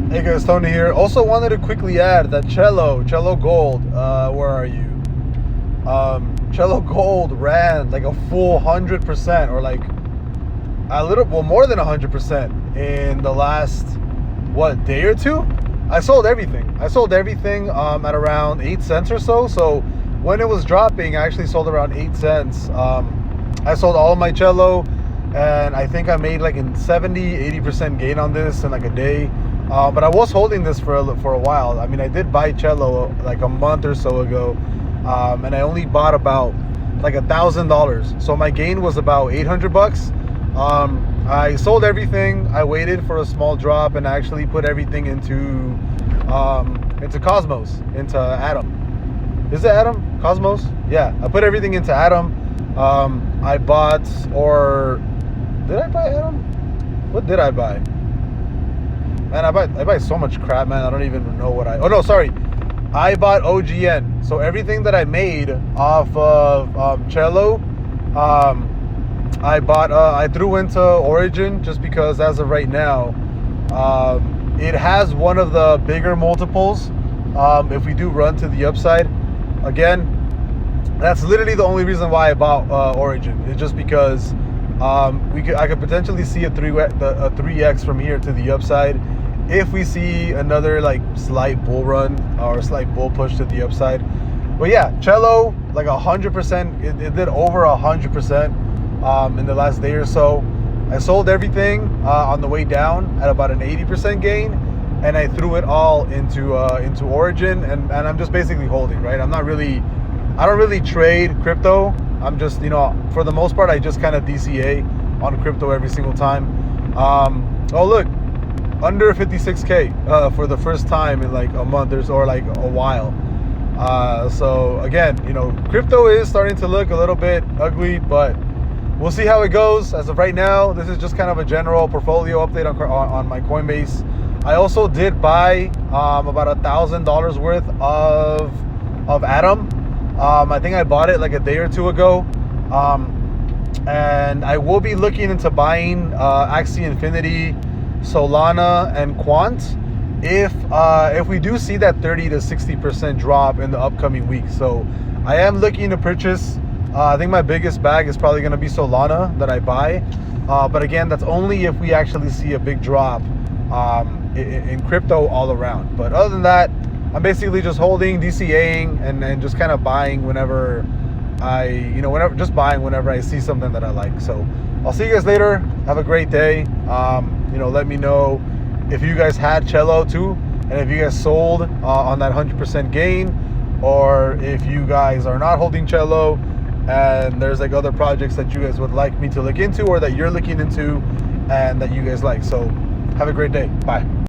Hey guys, Tony here. Also wanted to quickly add that Celo Gold, where are you? Celo Gold ran like a full 100%, or like well, more than 100% in the last, day or two? I sold everything. At around 8 cents or so. So when it was dropping, I actually sold around 8 cents. I sold all of my Celo, and I think I made like a 80% gain on this in like a day. But I was holding this for a while. I mean, I did buy Celo like a month or so ago, and I only bought about like $1,000. So my gain was about $800. I sold everything. I waited for a small drop and actually put everything into Cosmos, into Atom. Is it Atom? Cosmos? Yeah, I put everything into Atom. I bought, or did I buy Atom? What did I buy? Man, I buy so much crap, man. I don't even know what oh no, sorry. I bought OGN. So everything that I made off of Celo, I threw into Origin, just because as of right now, it has one of the bigger multiples. If we do run to the upside, again, that's literally the only reason why I bought Origin. It's just because I could potentially see a 3x from here to the upside if we see another like slight bull run or slight bull push to the upside. But yeah, Celo like 100%. It did over 100% in the last day or so. I sold everything on the way down at about an 80% gain, and I threw it all into Origin, and I'm just basically holding, right? I don't really trade crypto. I'm just, for the most part, I just kind of DCA on crypto every single time. Oh look, under 56K for the first time in like a month or like a while. So again, crypto is starting to look a little bit ugly, but we'll see how it goes. As of right now, this is just kind of a general portfolio update on my Coinbase. I also did buy about $1,000 worth of Atom. I think I bought it like a day or two ago. And I will be looking into buying Axie Infinity, Solana, and Quant if we do see that 30 to 60% drop in the upcoming week. So I am looking to purchase. I think my biggest bag is probably going to be Solana that I buy. But again, that's only if we actually see a big drop in crypto all around. But other than that, I'm basically just holding, DCAing, and just kind of buying whenever whenever I see something that I like. So I'll see you guys later. Have a great day. Let me know if you guys had Celo too, and if you guys sold on that 100% gain, or if you guys are not holding Celo and there's like other projects that you guys would like me to look into, or that you're looking into and that you guys like. So have a great day. Bye.